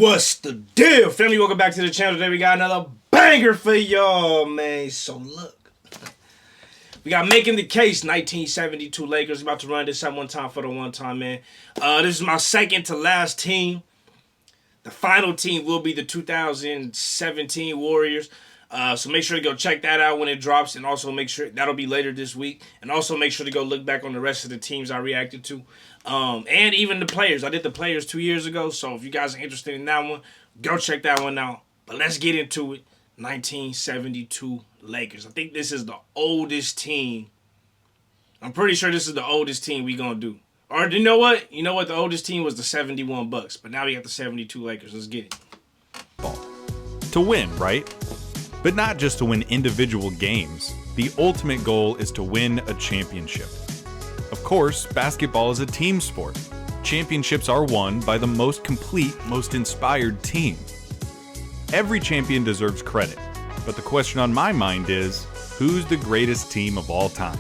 What's the deal, family? Welcome back to the channel. Today we got another banger for y'all, man. So look, we got Making the Case, 1972 Lakers. About to run this out one time for the one time, man. This is my second to last team. The final team will be the 2017 Warriors. So make sure to go check that out when it drops, and also make sure that'll be later this week. And also make sure to go look back on the rest of the teams I reacted to, and even the players. I did the players 2 years ago, so if you guys are interested in that one, go check that one out. But let's get into it. 1972 Lakers. I think this is the oldest team. I'm pretty sure this is the oldest team we gonna do. Or you know what? You know what? The oldest team was the 71 Bucks, but now we got the 72 Lakers. Let's get it. To win, right? But not just to win individual games. The ultimate goal is to win a championship. Of course, basketball is a team sport. Championships are won by the most complete, most inspired team. Every champion deserves credit, but the question on my mind is, who's the greatest team of all time?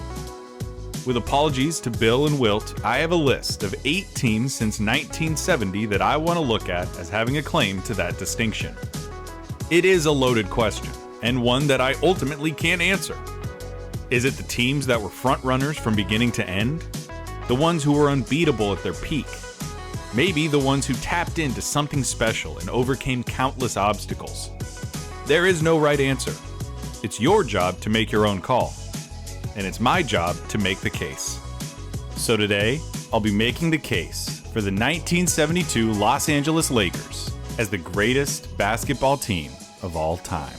With apologies to Bill and Wilt, I have a list of 8 teams since 1970 that I want to look at as having a claim to that distinction. It is a loaded question, and one that I ultimately can't answer. Is it the teams that were frontrunners from beginning to end? The ones who were unbeatable at their peak? Maybe the ones who tapped into something special and overcame countless obstacles? There is no right answer. It's your job to make your own call, and it's my job to make the case. So today, I'll be making the case for the 1972 Los Angeles Lakers as the greatest basketball team of all time.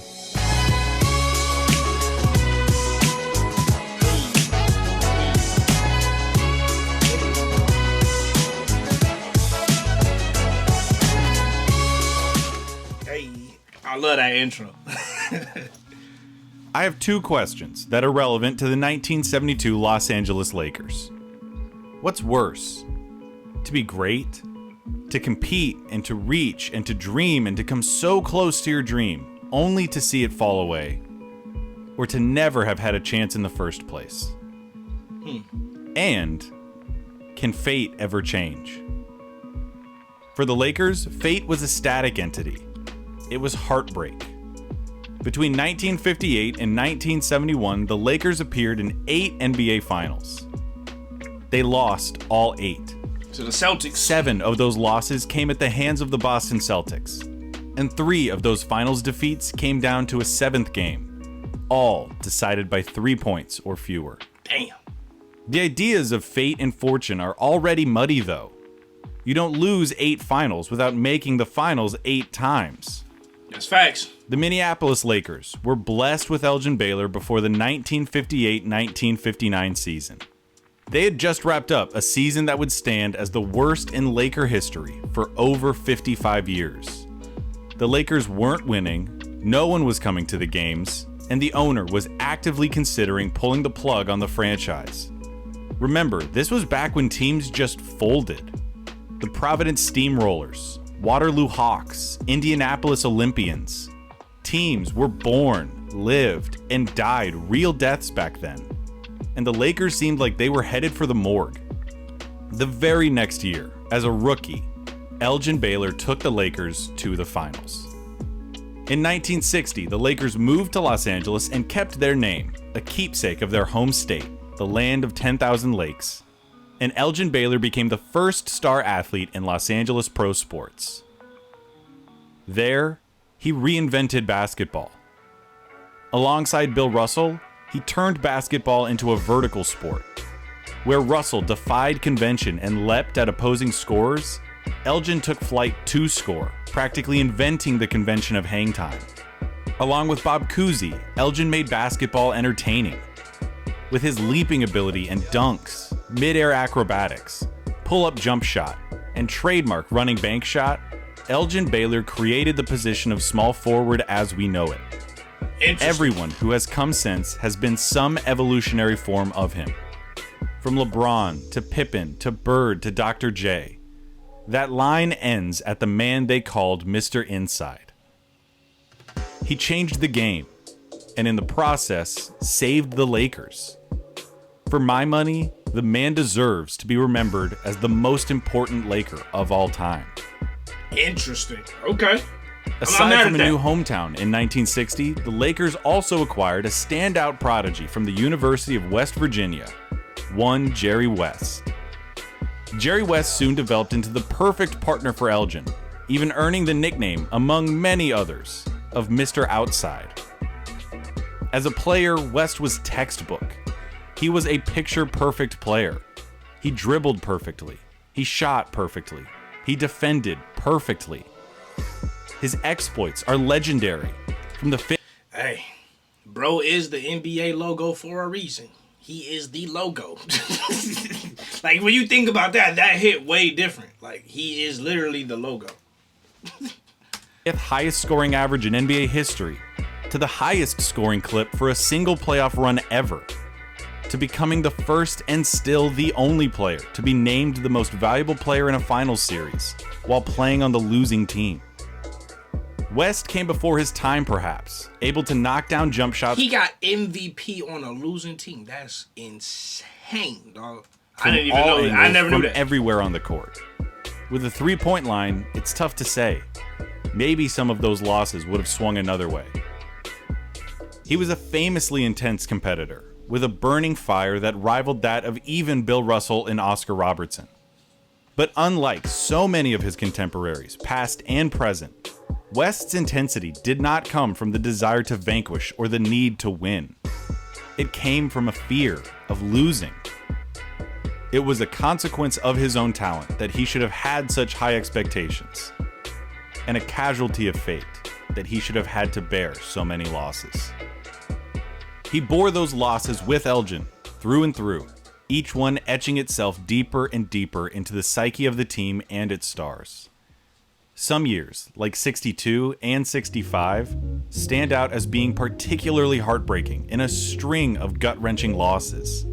I love that intro. I have 2 questions that are relevant to the 1972 Los Angeles Lakers. What's worse? To be great? To compete and to reach and to dream and to come so close to your dream, only to see it fall away? Or to never have had a chance in the first place? And can fate ever change? For the Lakers, fate was a static entity. It was heartbreak. Between 1958 and 1971, the Lakers appeared in 8 NBA Finals. They lost all 8. To the Celtics. 7 of those losses came at the hands of the Boston Celtics. And 3 of those finals defeats came down to a 7th game, all decided by 3 points or fewer. Damn. The ideas of fate and fortune are already muddy, though. You don't lose 8 finals without making the finals 8 times. That's facts. The Minneapolis Lakers were blessed with Elgin Baylor before the 1958-1959 season. They had just wrapped up a season that would stand as the worst in Laker history for over 55 years. The Lakers weren't winning, no one was coming to the games, and the owner was actively considering pulling the plug on the franchise. Remember, this was back when teams just folded. The Providence Steamrollers, Waterloo Hawks, Indianapolis Olympians. Teams were born, lived, and died real deaths back then. And the Lakers seemed like they were headed for the morgue. The very next year, as a rookie, Elgin Baylor took the Lakers to the finals. In 1960, the Lakers moved to Los Angeles and kept their name, a keepsake of their home state, the land of 10,000 lakes. And Elgin Baylor became the first star athlete in Los Angeles pro sports. There, he reinvented basketball. Alongside Bill Russell, he turned basketball into a vertical sport. Where Russell defied convention and leapt at opposing scorers, Elgin took flight to score, practically inventing the convention of hang time. Along with Bob Cousy, Elgin made basketball entertaining. With his leaping ability and dunks, mid-air acrobatics, pull-up jump shot, and trademark running bank shot, Elgin Baylor created the position of small forward as we know it. Everyone who has come since has been some evolutionary form of him. From LeBron to Pippen to Bird to Dr. J. That line ends at the man they called Mr. Inside. He changed the game, and in the process, saved the Lakers. For my money, the man deserves to be remembered as the most important Laker of all time. Interesting. Okay. Aside from a new hometown in 1960, the Lakers also acquired a standout prodigy from the University of West Virginia, one Jerry West. Jerry West soon developed into the perfect partner for Elgin, even earning the nickname, among many others, of Mr. Outside. As a player, West was textbook. He was a picture-perfect player. He dribbled perfectly. He shot perfectly. He defended perfectly. His exploits are legendary. Hey, bro is the NBA logo for a reason. He is the logo. Like, when you think about that hit way different. Like, he is literally the logo. Fifth highest scoring average in NBA history, to the highest scoring clip for a single playoff run ever, to becoming the first and still the only player to be named the most valuable player in a finals series while playing on the losing team. West came before his time, perhaps, able to knock down jump shots. He got MVP on a losing team. That's insane, dog. I didn't even know that. I never knew that. Everywhere on the court. With a three-point line, it's tough to say. Maybe some of those losses would have swung another way. He was a famously intense competitor, with a burning fire that rivaled that of even Bill Russell and Oscar Robertson. But unlike so many of his contemporaries, past and present, West's intensity did not come from the desire to vanquish or the need to win. It came from a fear of losing. It was a consequence of his own talent that he should have had such high expectations, and a casualty of fate that he should have had to bear so many losses. He bore those losses with Elgin, through and through, each one etching itself deeper and deeper into the psyche of the team and its stars. Some years, like 62 and 65, stand out as being particularly heartbreaking in a string of gut-wrenching losses.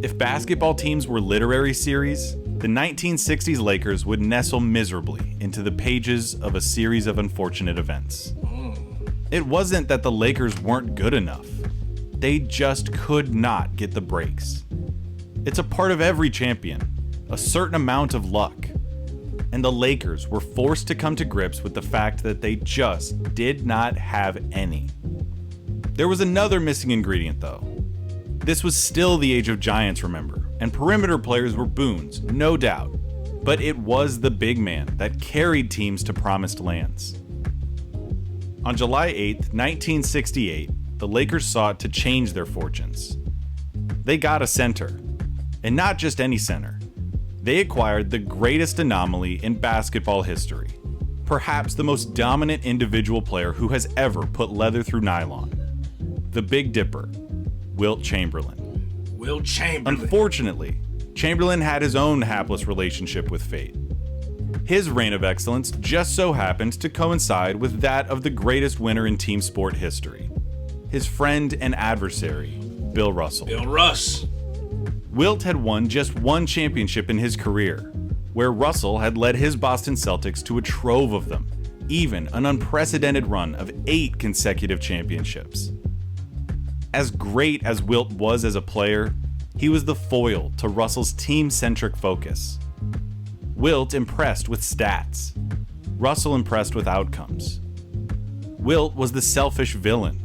If basketball teams were literary series, the 1960s Lakers would nestle miserably into the pages of a series of unfortunate events. It wasn't that the Lakers weren't good enough. They just could not get the breaks. It's a part of every champion, a certain amount of luck. And the Lakers were forced to come to grips with the fact that they just did not have any. There was another missing ingredient, though. This was still the age of giants, remember, and perimeter players were boons, no doubt. But it was the big man that carried teams to promised lands. On July 8th, 1968, the Lakers sought to change their fortunes. They got a center, and not just any center. They acquired the greatest anomaly in basketball history, perhaps the most dominant individual player who has ever put leather through nylon. The Big Dipper, Wilt Chamberlain. Wilt Chamberlain. Unfortunately, Chamberlain had his own hapless relationship with fate. His reign of excellence just so happened to coincide with that of the greatest winner in team sport history, his friend and adversary, Bill Russell. Bill Russ. Wilt had won just one championship in his career, where Russell had led his Boston Celtics to a trove of them, even an unprecedented run of 8 consecutive championships. As great as Wilt was as a player, he was the foil to Russell's team-centric focus. Wilt impressed with stats. Russell impressed with outcomes. Wilt was the selfish villain.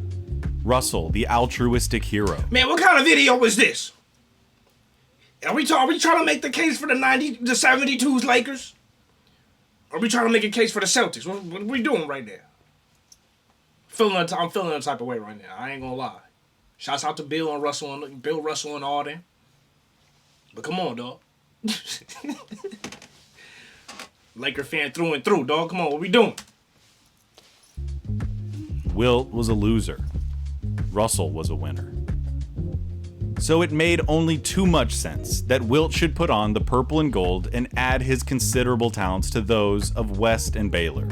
Russell, the altruistic hero. Man, what kind of video was this? Are we trying to make the case for the 72's Lakers? Or are we trying to make a case for the Celtics? What are we doing right now? I'm feeling a type of way right now. I ain't gonna lie. Shouts out to Bill Russell and all them. But come on, dog. Laker fan through and through, dog. Come on, what we doing? Wilt was a loser. Russell was a winner. So it made only too much sense that Wilt should put on the purple and gold and add his considerable talents to those of West and Baylor.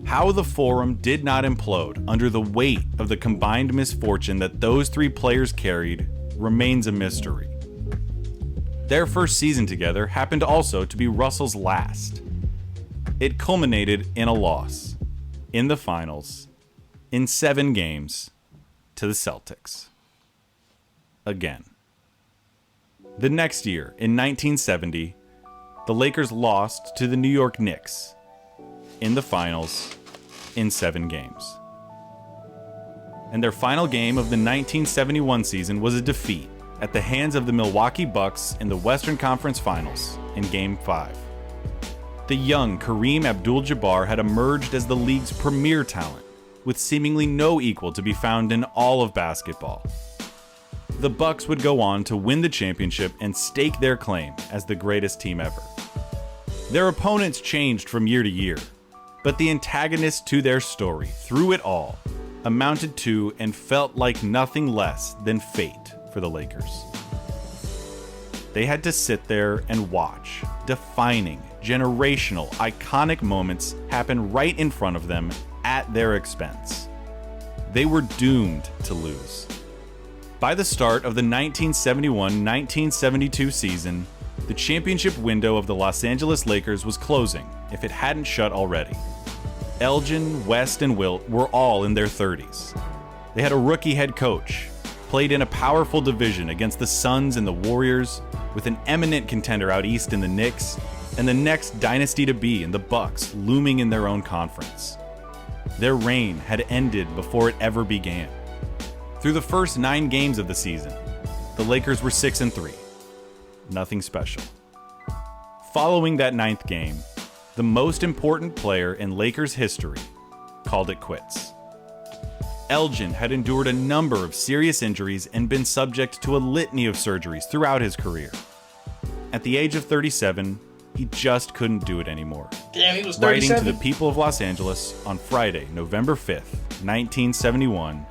How the Forum did not implode under the weight of the combined misfortune that those 3 players carried remains a mystery. Their first season together happened also to be Russell's last. It culminated in a loss, in the finals, in 7 games, to the Celtics. Again. The next year, in 1970, the Lakers lost to the New York Knicks in the finals in 7 games. And their final game of the 1971 season was a defeat at the hands of the Milwaukee Bucks in the Western Conference Finals in Game 5. The young Kareem Abdul-Jabbar had emerged as the league's premier talent, with seemingly no equal to be found in all of basketball. The Bucks would go on to win the championship and stake their claim as the greatest team ever. Their opponents changed from year to year, but the antagonist to their story, through it all, amounted to and felt like nothing less than fate for the Lakers. They had to sit there and watch defining, generational, iconic moments happen right in front of them at their expense. They were doomed to lose. By the start of the 1971-1972 season, the championship window of the Los Angeles Lakers was closing, if it hadn't shut already. Elgin, West, and Wilt were all in their 30s. They had a rookie head coach, played in a powerful division against the Suns and the Warriors, with an eminent contender out east in the Knicks, and the next dynasty to be in the Bucks looming in their own conference. Their reign had ended before it ever began. Through the first 9 games of the season, the Lakers were 6-3. Nothing special. Following that 9th game, the most important player in Lakers history called it quits. Elgin had endured a number of serious injuries and been subject to a litany of surgeries throughout his career. At the age of 37, he just couldn't do it anymore. Damn, he was 37? Writing to the people of Los Angeles on Friday, November 5th, 1971,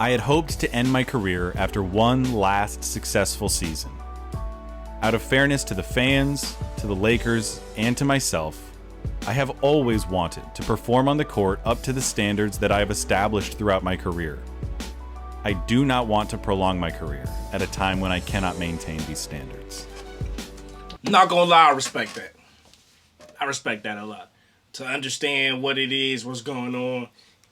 I had hoped to end my career after one last successful season. Out of fairness to the fans, to the Lakers, and to myself, I have always wanted to perform on the court up to the standards that I have established throughout my career. I do not want to prolong my career at a time when I cannot maintain these standards. Not gonna lie, I respect that. I respect that a lot. To understand what it is, what's going on,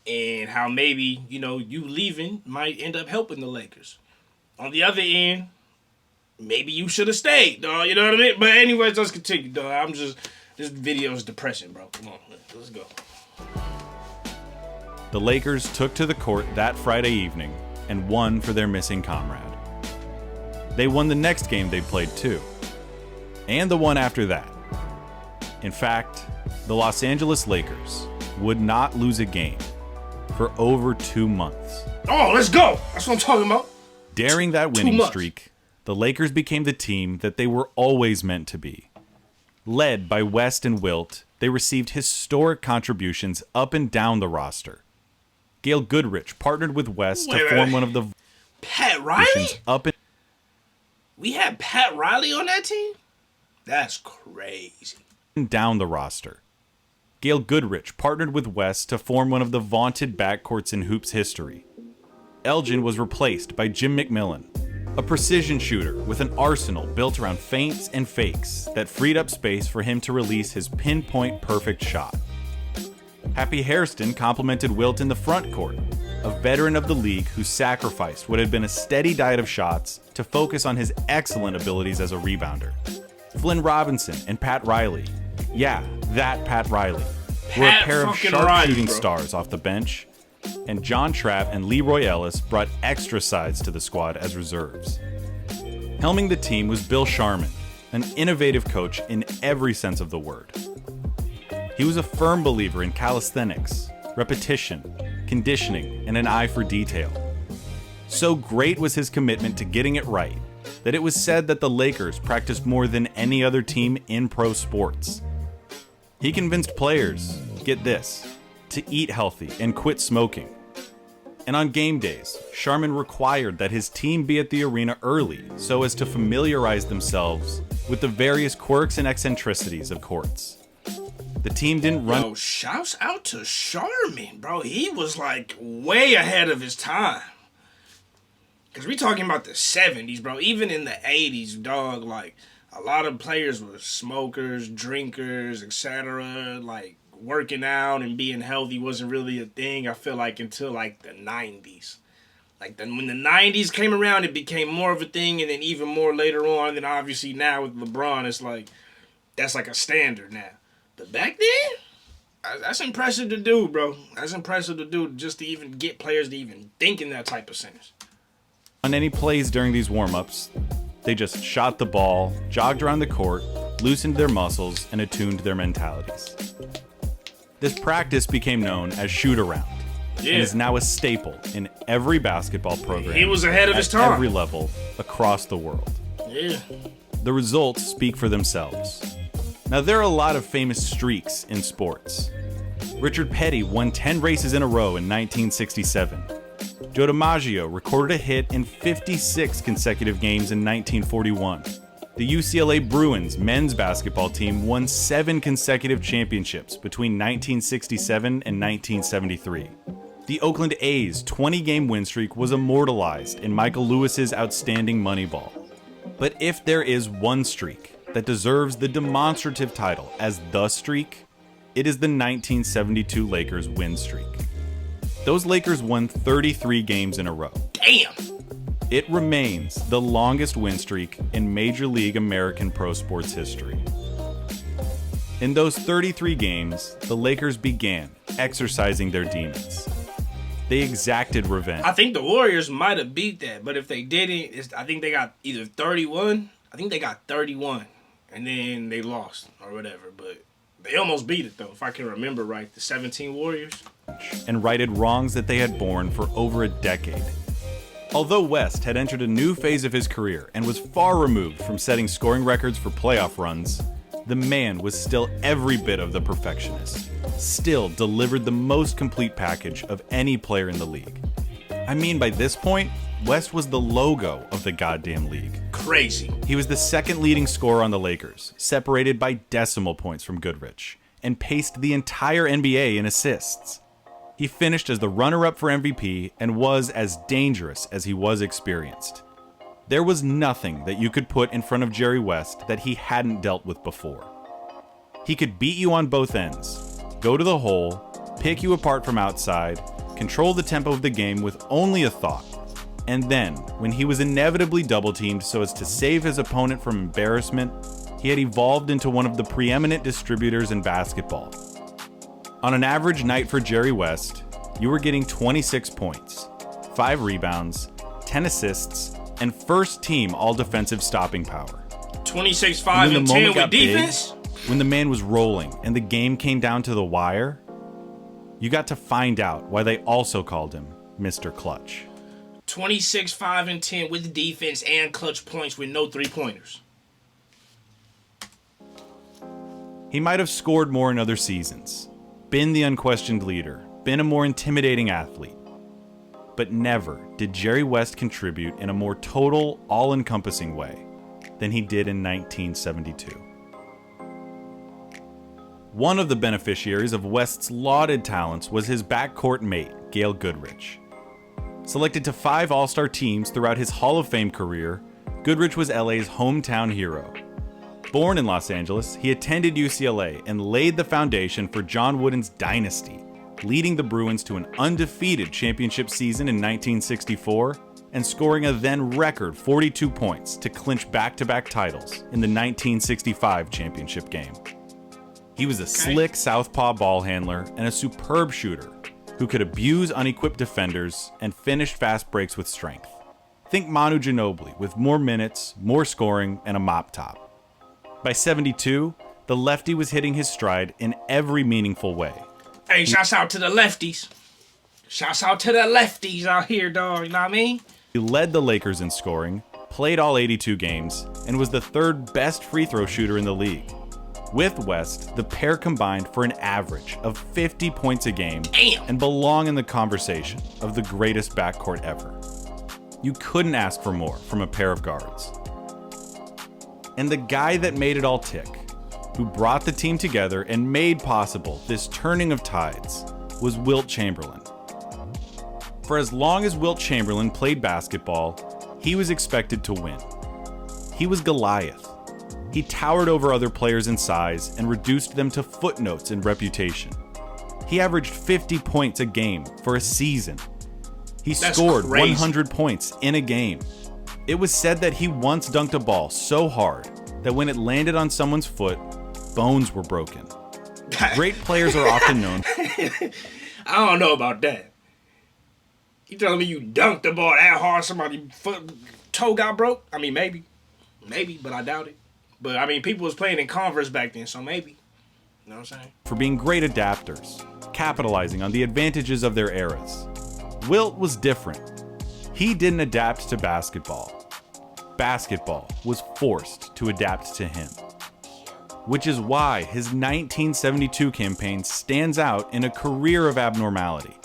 and how maybe, you leaving might end up helping the Lakers. On the other end, maybe you should have stayed, dog. You know what I mean? But anyways, let's continue, dog. This video is depressing, bro. Come on, let's go. The Lakers took to the court that Friday evening and won for their missing comrade. They won the next game they played too, and the one after that. In fact, the Los Angeles Lakers would not lose a game for over 2 months. Oh, let's go! That's what I'm talking about. During that winning streak, the Lakers became the team that they were always meant to be. Led by West and Wilt, they received historic contributions up and down the roster. Gail Goodrich partnered with West to form one of the Pat Riley? We had Pat Riley on that team? That's crazy. Down the roster. Gail Goodrich partnered with West to form one of the vaunted backcourts in hoops history. Elgin was replaced by Jim McMillan, a precision shooter with an arsenal built around feints and fakes that freed up space for him to release his pinpoint perfect shot. Happy Hairston complimented Wilt in the front court, a veteran of the league who sacrificed what had been a steady diet of shots to focus on his excellent abilities as a rebounder. Flynn Robinson and Pat Riley, yeah, that Pat Riley, were a pair of sharp shooting stars off the bench, and John Trapp and Leroy Ellis brought extra sides to the squad as reserves. Helming the team was Bill Sharman, an innovative coach in every sense of the word. He was a firm believer in calisthenics, repetition, conditioning, and an eye for detail. So great was his commitment to getting it right that it was said that the Lakers practiced more than any other team in pro sports. He convinced players, get this, to eat healthy and quit smoking. And on game days, Sharman required that his team be at the arena early so as to familiarize themselves with the various quirks and eccentricities of courts. The team didn't run... Yo, shouts out to Sharman, bro. He was like way ahead of his time. Because we talking about the 70s, bro. Even in the 80s, dog, like, a lot of players were smokers, drinkers, etc. Like, working out and being healthy wasn't really a thing, I feel like, until, like, the 90s. Like, then when the 90s came around, it became more of a thing, and then even more later on. Then, obviously, now with LeBron, it's like, that's like a standard now. But back then, That's impressive to do, bro. That's impressive to do just to even get players to even think in that type of sense. On any plays during these warm-ups, they just shot the ball, jogged around the court, loosened their muscles, and attuned their mentalities. This practice became known as shoot-around, and is now a staple in every basketball program. He was ahead of his time. At every level across the world. Yeah. The results speak for themselves. Now, there are a lot of famous streaks in sports. Richard Petty won 10 races in a row in 1967. Joe DiMaggio recorded a hit in 56 consecutive games in 1941. The UCLA Bruins men's basketball team won 7 consecutive championships between 1967 and 1973. The Oakland A's 20-game win streak was immortalized in Michael Lewis's outstanding Moneyball. But if there is one streak that deserves the demonstrative title as the streak, it is the 1972 Lakers win streak. Those Lakers won 33 games in a row. Damn! It remains the longest win streak in Major League American pro sports history. In those 33 games, the Lakers began exercising their demons. They exacted revenge. I think the Warriors might have beat that, but if they didn't, I think they got either 31. I think they got 31, and then they lost or whatever, but they almost beat it, though, if I can remember right. The 17 Warriors. And righted wrongs that they had borne for over a decade. Although West had entered a new phase of his career and was far removed from setting scoring records for playoff runs, the man was still every bit of the perfectionist. Still delivered the most complete package of any player in the league. I mean, by this point, West was the logo of the goddamn league. Crazy. He was the second leading scorer on the Lakers, separated by decimal points from Goodrich, and paced the entire NBA in assists. He finished as the runner-up for MVP and was as dangerous as he was experienced. There was nothing that you could put in front of Jerry West that he hadn't dealt with before. He could beat you on both ends, go to the hole, pick you apart from outside, control the tempo of the game with only a thought, and then, when he was inevitably double-teamed so as to save his opponent from embarrassment, he had evolved into one of the preeminent distributors in basketball. On an average night for Jerry West, you were getting 26 points, 5 rebounds, 10 assists, and first-team all-defensive stopping power. 26, 5, and 10 with defense? When the man was rolling and the game came down to the wire, you got to find out why they also called him Mr. Clutch. 26, 5, and 10 with defense and clutch points with no three-pointers. He might have scored more in other seasons, been the unquestioned leader, been a more intimidating athlete. But never did Jerry West contribute in a more total, all-encompassing way than he did in 1972. One of the beneficiaries of West's lauded talents was his backcourt mate, Gail Goodrich. Selected to 5 All-Star teams throughout his Hall of Fame career, Goodrich was LA's hometown hero. Born in Los Angeles, he attended UCLA and laid the foundation for John Wooden's dynasty, leading the Bruins to an undefeated championship season in 1964 and scoring a then record 42 points to clinch back-to-back titles in the 1965 championship game. He was a slick southpaw ball handler and a superb shooter who could abuse unequipped defenders and finished fast breaks with strength. Think Manu Ginobili with more minutes, more scoring, and a mop top. By 72, the lefty was hitting his stride in every meaningful way. Hey, shouts out to the lefties. Shouts out to the lefties out here, dog. You know what I mean? He led the Lakers in scoring, played all 82 games, and was the third best free throw shooter in the league. With West, the pair combined for an average of 50 points a game and belong in the conversation of the greatest backcourt ever. You couldn't ask for more from a pair of guards. And the guy that made it all tick, who brought the team together and made possible this turning of tides, was Wilt Chamberlain. For as long as Wilt Chamberlain played basketball, he was expected to win. He was Goliath. He towered over other players in size and reduced them to footnotes in reputation. He averaged 50 points a game for a season. He scored 100 points in a game. It was said that he once dunked a ball so hard that when it landed on someone's foot, bones were broken. Great players are often known. I don't know about that. You telling me you dunked the ball that hard somebody's toe got broke? I mean, maybe, but I doubt it. But I mean, people was playing in Converse back then, so maybe. You know what I'm saying? For being great adapters, capitalizing on the advantages of their eras. Wilt was different. He didn't adapt to basketball. Basketball was forced to adapt to him. Which is why his 1972 campaign stands out in a career of abnormality.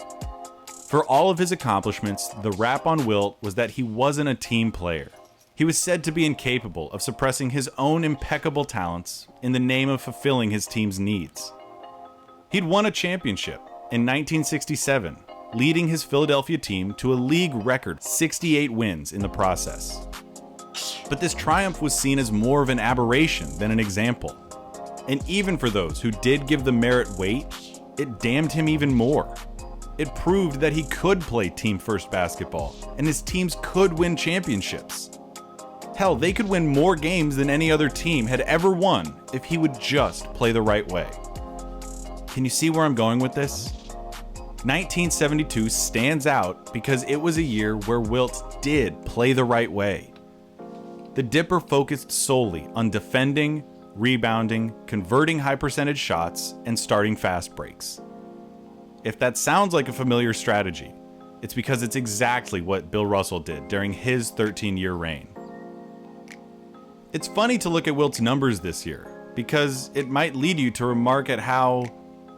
For all of his accomplishments, the rap on Wilt was that he wasn't a team player. He was said to be incapable of suppressing his own impeccable talents in the name of fulfilling his team's needs. He'd won a championship in 1967, leading his Philadelphia team to a league record 68 wins in the process. But this triumph was seen as more of an aberration than an example. And even for those who did give the merit weight, it damned him even more. It proved that he could play team-first basketball, and his teams could win championships. Hell, they could win more games than any other team had ever won if he would just play the right way. Can you see where I'm going with this? 1972 stands out because it was a year where Wilt did play the right way. The Dipper focused solely on defending, rebounding, converting high-percentage shots, and starting fast breaks. If that sounds like a familiar strategy, it's because it's exactly what Bill Russell did during his 13-year reign. It's funny to look at Wilt's numbers this year, because it might lead you to remark at how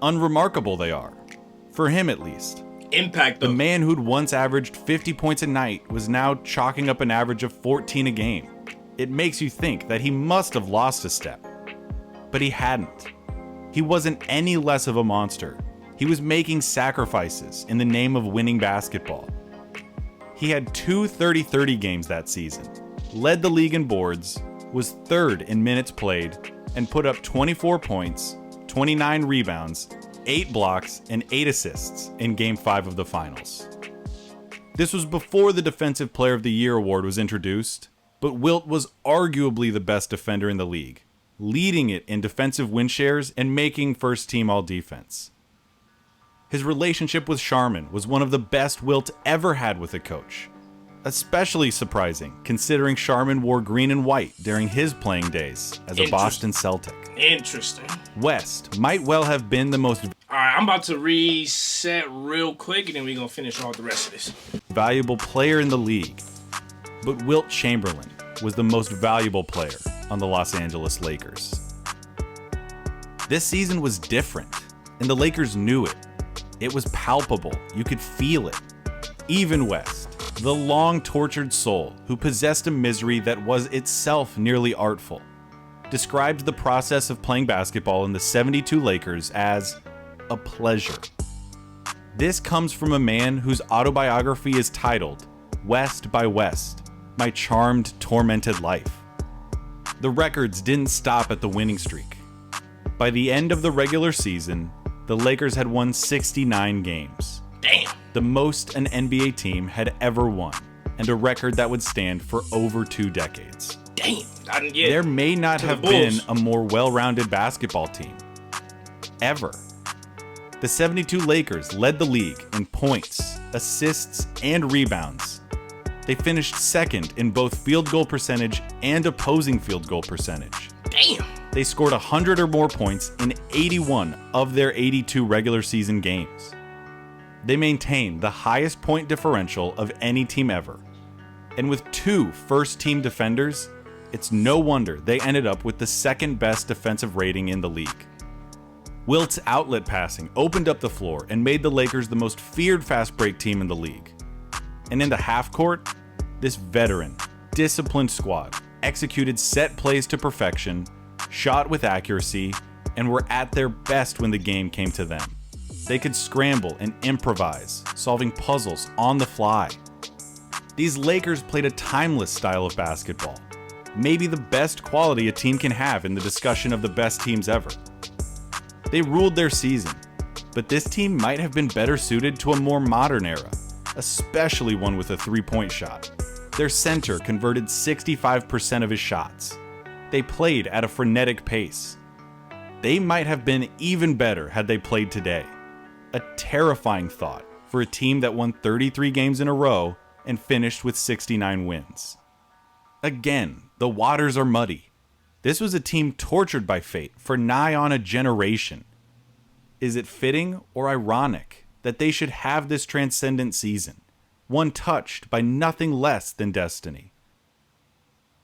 unremarkable they are. For him, at least. Impact, though. The man who'd once averaged 50 points a night was now chalking up an average of 14 a game. It makes you think that he must have lost a step. But he hadn't. He wasn't any less of a monster. He was making sacrifices in the name of winning basketball. He had 2 30-30 games that season, led the league in boards, was third in minutes played, and put up 24 points, 29 rebounds, 8 blocks, and 8 assists in Game 5 of the finals. This was before the Defensive Player of the Year award was introduced, but Wilt was arguably the best defender in the league, leading it in defensive win shares and making first team all-defense. His relationship with Sharman was one of the best Wilt ever had with a coach. Especially surprising, considering Sharman wore green and white during his playing days as a Boston Celtic. Interesting. West might well have been the most Alright, I'm about to reset real quick, and then we're going to finish off the rest of this. valuable player in the league. But Wilt Chamberlain was the most valuable player on the Los Angeles Lakers. This season was different, and the Lakers knew it. It was palpable. You could feel it. Even West, the long-tortured soul who possessed a misery that was itself nearly artful, described the process of playing basketball in the 72 Lakers as a pleasure. This comes from a man whose autobiography is titled West by West, My Charmed, Tormented Life. The records didn't stop at the winning streak. By the end of the regular season, the Lakers had won 69 games. Damn. The most an NBA team had ever won, and a record that would stand for over 2 decades. Damn. I didn't get There may not to the have been Bulls. a more well-rounded basketball team. Ever. The 72 Lakers led the league in points, assists, and rebounds. They finished second in both field goal percentage and opposing field goal percentage. Damn. They scored 100 or more points in 81 of their 82 regular season games. They maintained the highest point differential of any team ever. And with 2 first-team defenders, it's no wonder they ended up with the second best defensive rating in the league. Wilt's outlet passing opened up the floor and made the Lakers the most feared fast break team in the league. And in the half court, this veteran, disciplined squad executed set plays to perfection, shot with accuracy, and were at their best when the game came to them. They could scramble and improvise, solving puzzles on the fly. These Lakers played a timeless style of basketball, maybe the best quality a team can have in the discussion of the best teams ever. They ruled their season, but this team might have been better suited to a more modern era, especially one with a three-point shot. Their center converted 65% of his shots. They played at a frenetic pace. They might have been even better had they played today. A terrifying thought for a team that won 33 games in a row and finished with 69 wins. Again, the waters are muddy. This was a team tortured by fate for nigh on a generation. Is it fitting or ironic that they should have this transcendent season, one touched by nothing less than destiny?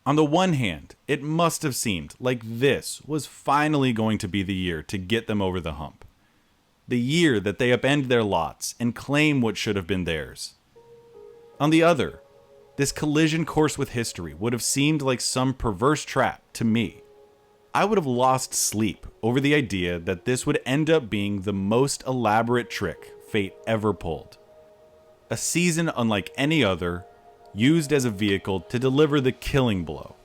On the one hand, it must have seemed like this was finally going to be the year to get them over the hump. The year that they upend their lots and claim what should have been theirs. On the other, this collision course with history would have seemed like some perverse trap to me. I would have lost sleep over the idea that this would end up being the most elaborate trick fate ever pulled. A season unlike any other, used as a vehicle to deliver the killing blow.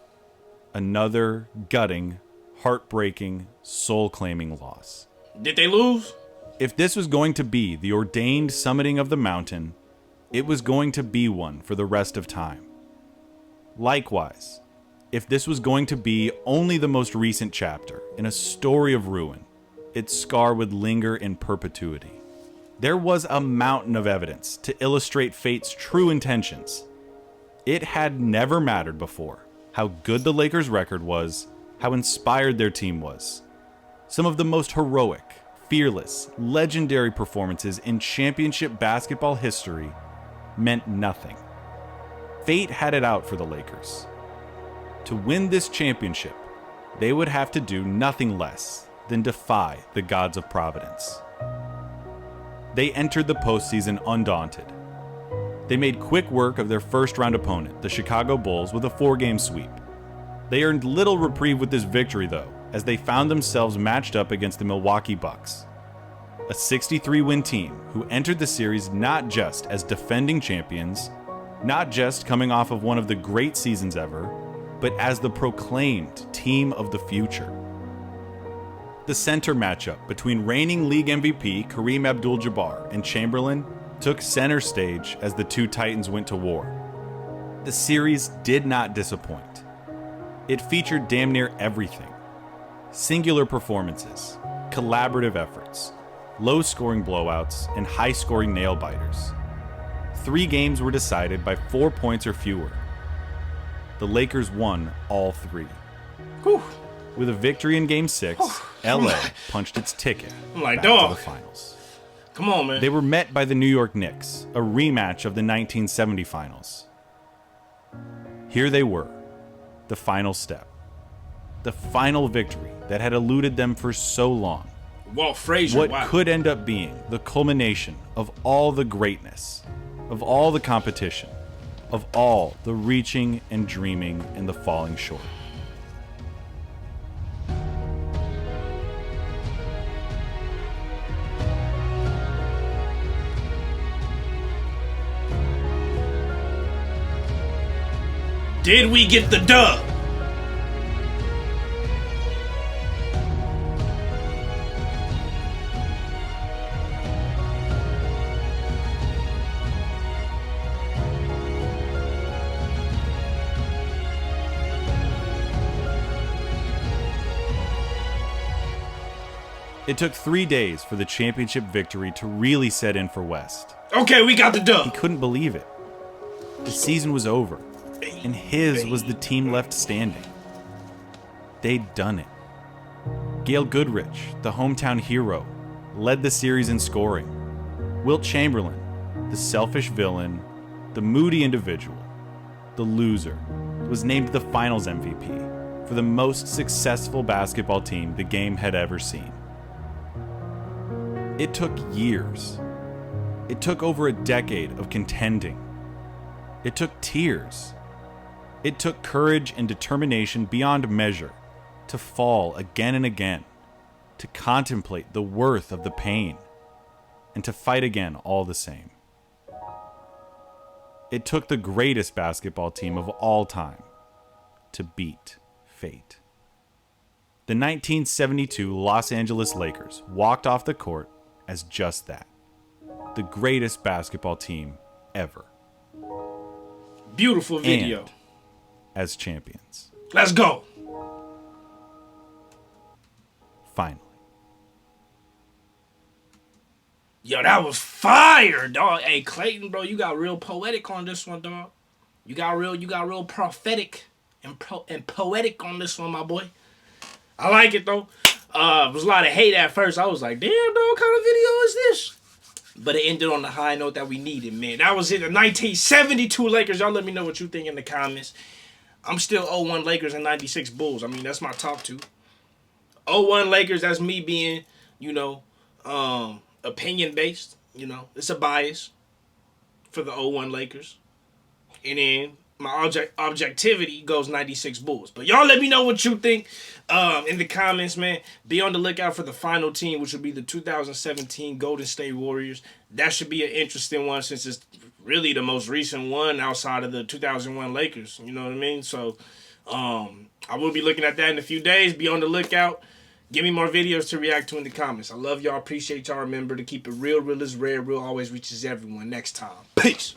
Another gutting, heartbreaking, soul-claiming loss. Did they lose? If this was going to be the ordained summiting of the mountain, it was going to be one for the rest of time. Likewise, if this was going to be only the most recent chapter in a story of ruin, its scar would linger in perpetuity. There was a mountain of evidence to illustrate fate's true intentions. It had never mattered before how good the Lakers' record was, how inspired their team was. Some of the most heroic, fearless, legendary performances in championship basketball history meant nothing. Fate had it out for the Lakers. To win this championship, they would have to do nothing less than defy the gods of Providence. They entered the postseason undaunted. They made quick work of their first-round opponent, the Chicago Bulls, with a 4-game sweep. They earned little reprieve with this victory, though, as they found themselves matched up against the Milwaukee Bucks, a 63-win team who entered the series not just as defending champions, not just coming off of one of the great seasons ever, but as the proclaimed team of the future. The center matchup between reigning league MVP Kareem Abdul-Jabbar and Chamberlain took center stage as the two Titans went to war. The series did not disappoint. It featured damn near everything. Singular performances, collaborative efforts, low-scoring blowouts, and high-scoring nail-biters. 3 games were decided by 4 points or fewer. The Lakers won all 3. Whew. With a victory in Game 6, LA punched its ticket back to the finals. Come on, man. They were met by the New York Knicks, a rematch of the 1970 finals. Here they were, the final step. The final victory that had eluded them for so long. Walt Frazier, what wow. could end up being the culmination of all the greatness, of all the competition, of all the reaching and dreaming and the falling short. Did we get the dub? It took 3 days for the championship victory to really set in for West. Okay, we got the He dub. couldn't believe it. The season was over, and his was the team left standing. They'd done it. Gail Goodrich, the hometown hero, led the series in scoring. Wilt Chamberlain, the selfish villain, the moody individual, the loser, was named the Finals MVP for the most successful basketball team the game had ever seen. It took years. It took over a decade of contending. It took tears. It took courage and determination beyond measure to fall again and again, to contemplate the worth of the pain, and to fight again all the same. It took the greatest basketball team of all time to beat fate. The 1972 Los Angeles Lakers walked off the court as just that, the greatest basketball team ever. Beautiful video. And as champions. Let's go. finally. Yo, that was fire, dog. Hey, Clayton, bro, you got real poetic on this one, dog. You got real prophetic and poetic on this one, my boy. I like it though. There was a lot of hate at first. I was like, damn, dog, what kind of video is this? But it ended on the high note that we needed, man. That was it. The 1972 Lakers. Y'all let me know what you think in the comments. I'm still 0-1 Lakers and 96 Bulls. I mean, that's my top two. 0-1 Lakers, that's me being, opinion based. It's a bias for the 0-1 Lakers. And then my objectivity goes 96 Bulls. But y'all let me know what you think in the comments, man. Be on the lookout for the final team, which will be the 2017 Golden State Warriors. That should be an interesting one since it's really the most recent one outside of the 2001 Lakers. You know what I mean? So I will be looking at that in a few days. Be on the lookout. Give me more videos to react to in the comments. I love y'all. Appreciate y'all. Remember to keep it real. Real is rare. Real always reaches everyone. Next time. Peace.